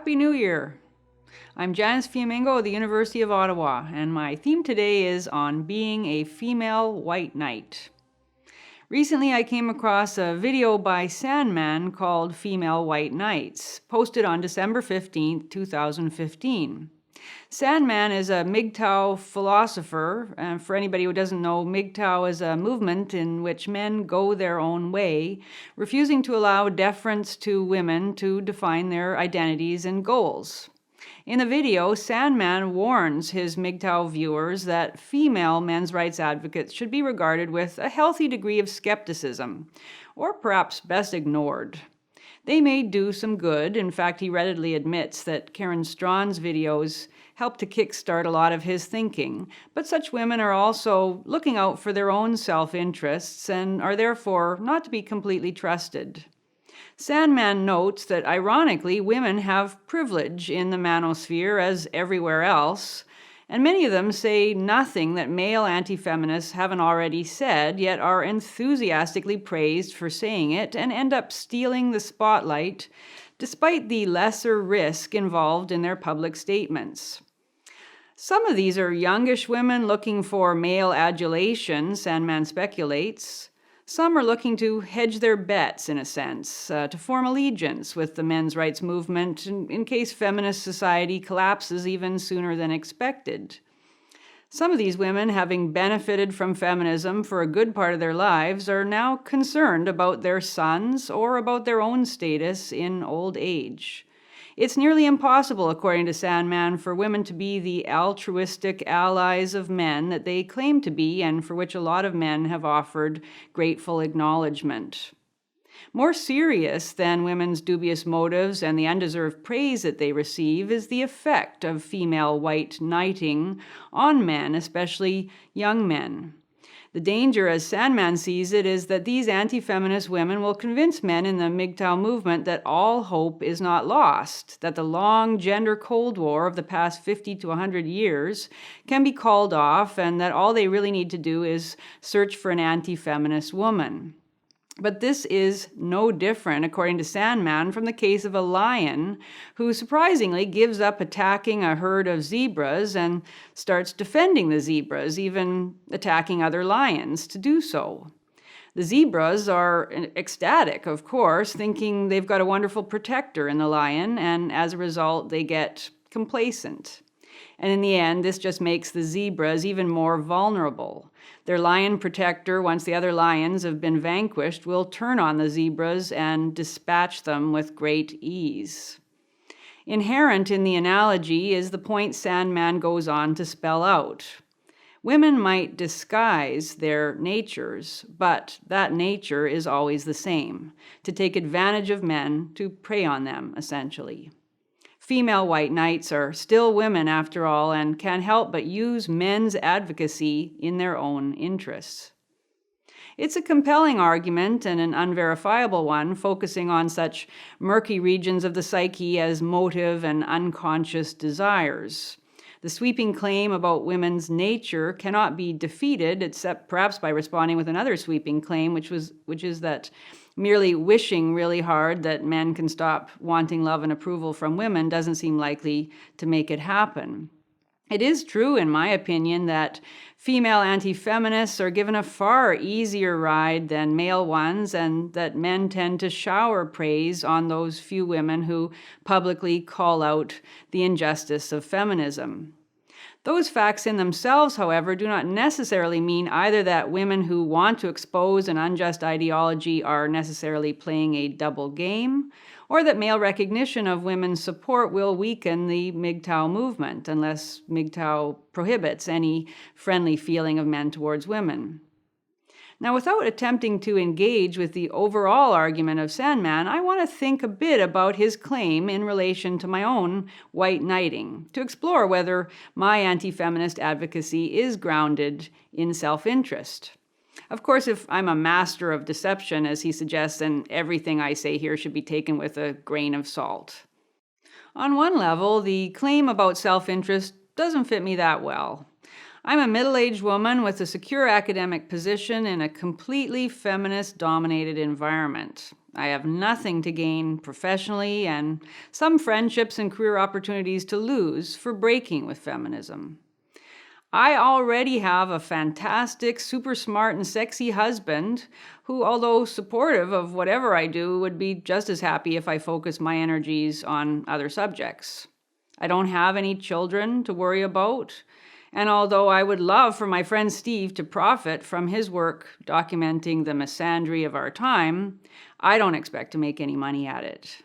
Happy New Year! I'm Janice Fiamengo of the University of Ottawa, and my theme today is on being a female white knight. Recently, I came across a video by Sandman called Female White Knights, posted on December 15, 2015. Sandman is a MGTOW philosopher, and for anybody who doesn't know, MGTOW is a movement in which men go their own way, refusing to allow deference to women to define their identities and goals. In the video, Sandman warns his MGTOW viewers that female men's rights advocates should be regarded with a healthy degree of skepticism, or perhaps best ignored. They may do some good. In fact, he readily admits that Karen Straughn's videos helped to kickstart a lot of his thinking, but such women are also looking out for their own self-interests and are therefore not to be completely trusted. Sandman notes that, ironically, women have privilege in the manosphere as everywhere else, and many of them say nothing that male anti-feminists haven't already said, yet are enthusiastically praised for saying it and end up stealing the spotlight despite the lesser risk involved in their public statements. Some of these are youngish women looking for male adulation, Sandman speculates. Some are looking to hedge their bets, in a sense, to form allegiance with the men's rights movement in case feminist society collapses even sooner than expected. Some of these women, having benefited from feminism for a good part of their lives, are now concerned about their sons or about their own status in old age. It's nearly impossible, according to Sandman, for women to be the altruistic allies of men that they claim to be and for which a lot of men have offered grateful acknowledgement. More serious than women's dubious motives and the undeserved praise that they receive is the effect of female white knighting on men, especially young men. The danger, as Sandman sees it, is that these anti-feminist women will convince men in the MGTOW movement that all hope is not lost, that the long gender Cold War of the past 50 to 100 years can be called off, and that all they really need to do is search for an anti-feminist woman. But this is no different, according to Sandman, from the case of a lion who surprisingly gives up attacking a herd of zebras and starts defending the zebras, even attacking other lions to do so. The zebras are ecstatic, of course, thinking they've got a wonderful protector in the lion, and as a result, they get complacent. And in the end, this just makes the zebras even more vulnerable. Their lion protector, once the other lions have been vanquished, will turn on the zebras and dispatch them with great ease. Inherent in the analogy is the point Sandman goes on to spell out. Women might disguise their natures, but that nature is always the same, to take advantage of men, to prey on them, essentially. Female white knights are still women after all and can't help but use men's advocacy in their own interests. It's a compelling argument and an unverifiable one, focusing on such murky regions of the psyche as motive and unconscious desires. The sweeping claim about women's nature cannot be defeated, except perhaps by responding with another sweeping claim, which is that merely wishing really hard that men can stop wanting love and approval from women doesn't seem likely to make it happen. It is true, in my opinion, that female anti-feminists are given a far easier ride than male ones, and that men tend to shower praise on those few women who publicly call out the injustice of feminism. Those facts in themselves, however, do not necessarily mean either that women who want to expose an unjust ideology are necessarily playing a double game, or that male recognition of women's support will weaken the MGTOW movement, unless MGTOW prohibits any friendly feeling of men towards women. Now, without attempting to engage with the overall argument of Sandman, I want to think a bit about his claim in relation to my own white knighting, to explore whether my anti-feminist advocacy is grounded in self-interest. Of course, if I'm a master of deception, as he suggests, then everything I say here should be taken with a grain of salt. On one level, the claim about self-interest doesn't fit me that well. I'm a middle-aged woman with a secure academic position in a completely feminist-dominated environment. I have nothing to gain professionally and some friendships and career opportunities to lose for breaking with feminism. I already have a fantastic, super smart, and sexy husband who, although supportive of whatever I do, would be just as happy if I focus my energies on other subjects. I don't have any children to worry about, and although I would love for my friend Steve to profit from his work documenting the misandry of our time, I don't expect to make any money at it.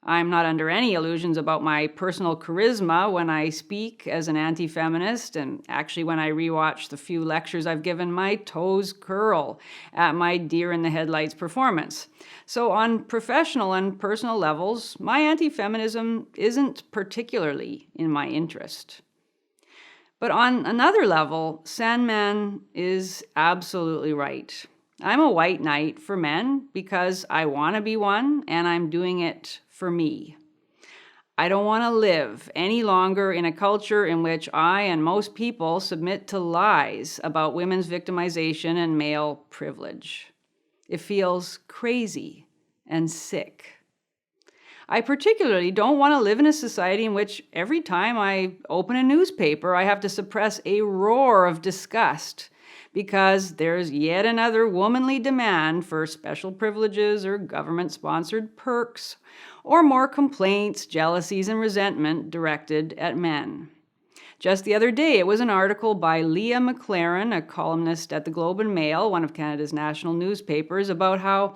I'm not under any illusions about my personal charisma when I speak as an anti-feminist, and actually when I rewatch the few lectures I've given, my toes curl at my deer in the headlights performance. So on professional and personal levels, my anti-feminism isn't particularly in my interest. But on another level, Sandman is absolutely right. I'm a white knight for men because I want to be one, and I'm doing it for me. I don't want to live any longer in a culture in which I and most people submit to lies about women's victimization and male privilege. It feels crazy and sick. I particularly don't want to live in a society in which every time I open a newspaper, I have to suppress a roar of disgust because there's yet another womanly demand for special privileges or government-sponsored perks, or more complaints, jealousies, and resentment directed at men. Just the other day, it was an article by Leah McLaren, a columnist at the Globe and Mail, one of Canada's national newspapers, about how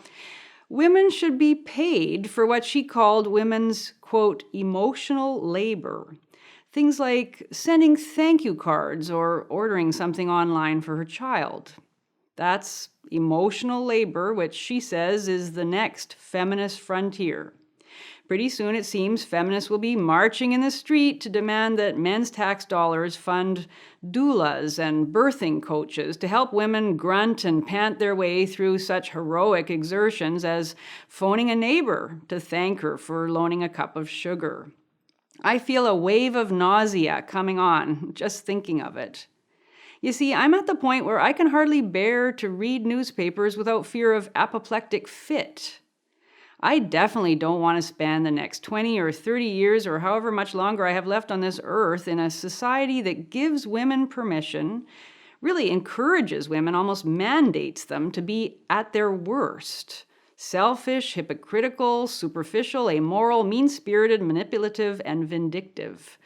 women should be paid for what she called women's, quote, emotional labor. Things like sending thank you cards or ordering something online for her child. That's emotional labor, which she says is the next feminist frontier. Pretty soon, it seems, feminists will be marching in the street to demand that men's tax dollars fund doulas and birthing coaches to help women grunt and pant their way through such heroic exertions as phoning a neighbor to thank her for loaning a cup of sugar. I feel a wave of nausea coming on just thinking of it. You see, I'm at the point where I can hardly bear to read newspapers without fear of apoplectic fit. I definitely don't want to spend the next 20 or 30 years or however much longer I have left on this earth in a society that gives women permission, really encourages women, almost mandates them to be at their worst. Selfish, hypocritical, superficial, amoral, mean-spirited, manipulative, and vindictive.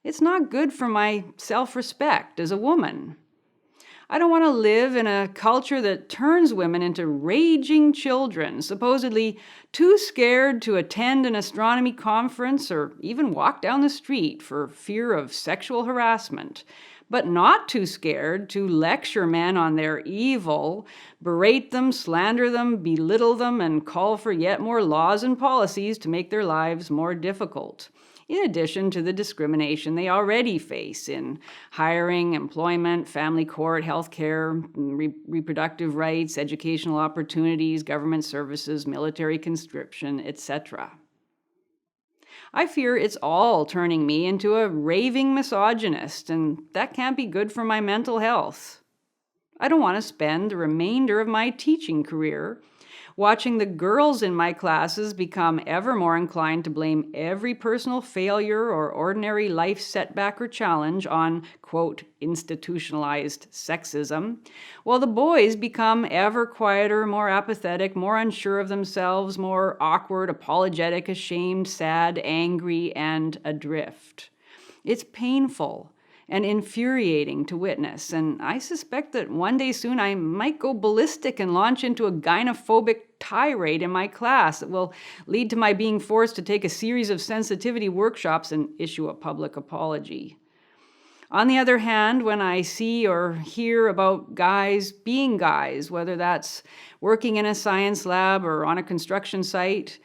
It's not good for my self-respect as a woman. I don't want to live in a culture that turns women into raging children, supposedly too scared to attend an astronomy conference or even walk down the street for fear of sexual harassment, but not too scared to lecture men on their evil, berate them, slander them, belittle them, and call for yet more laws and policies to make their lives more difficult, in addition to the discrimination they already face in hiring, employment, family court, healthcare, reproductive rights, educational opportunities, government services, military conscription, etc. I fear it's all turning me into a raving misogynist, and that can't be good for my mental health. I don't want to spend the remainder of my teaching career watching the girls in my classes become ever more inclined to blame every personal failure or ordinary life setback or challenge on, quote, institutionalized sexism, while the boys become ever quieter, more apathetic, more unsure of themselves, more awkward, apologetic, ashamed, sad, angry, and adrift. It's painful and infuriating to witness, and I suspect that one day soon I might go ballistic and launch into a gynophobic tirade in my class that will lead to my being forced to take a series of sensitivity workshops and issue a public apology. On the other hand, when I see or hear about guys being guys, whether that's working in a science lab or on a construction site,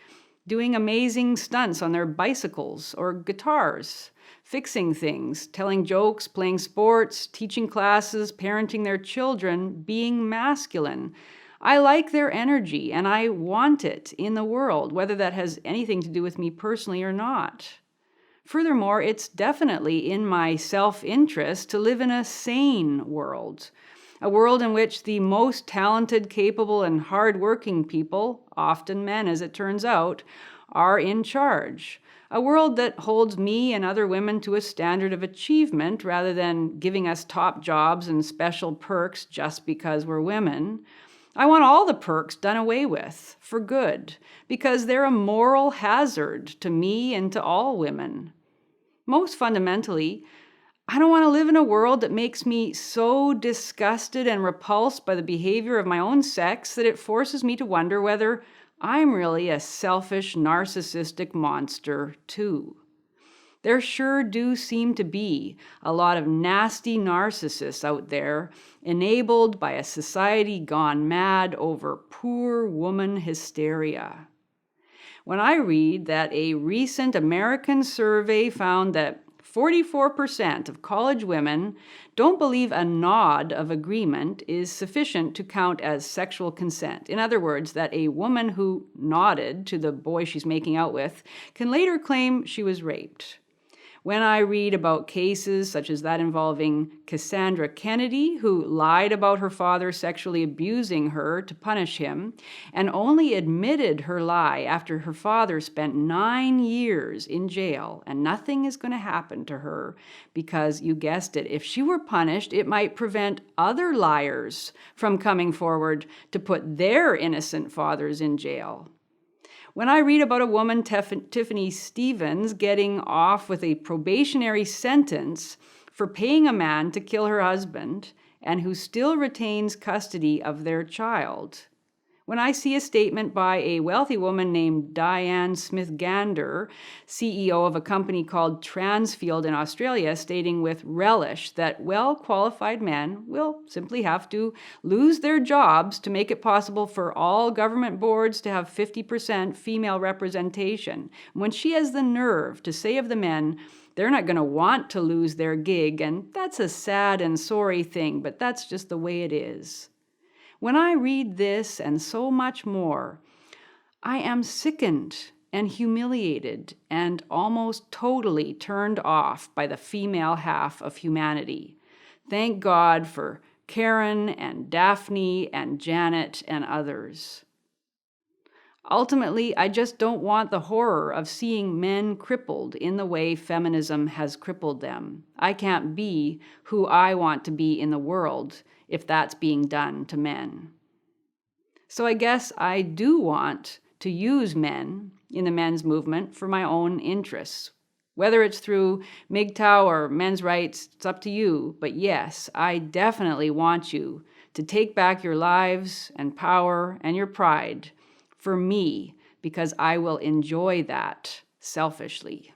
doing amazing stunts on their bicycles or guitars, fixing things, telling jokes, playing sports, teaching classes, parenting their children, being masculine, I like their energy and I want it in the world, whether that has anything to do with me personally or not. Furthermore, it's definitely in my self-interest to live in a sane world, A world in which the most talented, capable, and hardworking people, often men as it turns out, are in charge. A world that holds me and other women to a standard of achievement rather than giving us top jobs and special perks just because we're women. I want all the perks done away with, for good, because they're a moral hazard to me and to all women. Most fundamentally, I don't want to live in a world that makes me so disgusted and repulsed by the behavior of my own sex that it forces me to wonder whether I'm really a selfish, narcissistic monster, too. There sure do seem to be a lot of nasty narcissists out there, enabled by a society gone mad over poor woman hysteria. When I read that a recent American survey found that 44% of college women don't believe a nod of agreement is sufficient to count as sexual consent. In other words, that a woman who nodded to the boy she's making out with can later claim she was raped. When I read about cases such as that involving Cassandra Kennedy, who lied about her father sexually abusing her to punish him, and only admitted her lie after her father spent 9 years in jail, and nothing is going to happen to her because, you guessed it, if she were punished, it might prevent other liars from coming forward to put their innocent fathers in jail. When I read about a woman, Tiffany Stevens, getting off with a probationary sentence for paying a man to kill her husband and who still retains custody of their child. When I see a statement by a wealthy woman named Diane Smith-Gander, CEO of a company called Transfield in Australia, stating with relish that well-qualified men will simply have to lose their jobs to make it possible for all government boards to have 50% female representation. When she has the nerve to say of the men, they're not going to want to lose their gig, and that's a sad and sorry thing, but that's just the way it is. When I read this and so much more, I am sickened and humiliated and almost totally turned off by the female half of humanity. Thank God for Karen and Daphne and Janet and others. Ultimately, I just don't want the horror of seeing men crippled in the way feminism has crippled them. I can't be who I want to be in the world if that's being done to men. So I guess I do want to use men in the men's movement for my own interests. Whether it's through MGTOW or men's rights, it's up to you. But yes, I definitely want you to take back your lives and power and your pride for me, because I will enjoy that selfishly.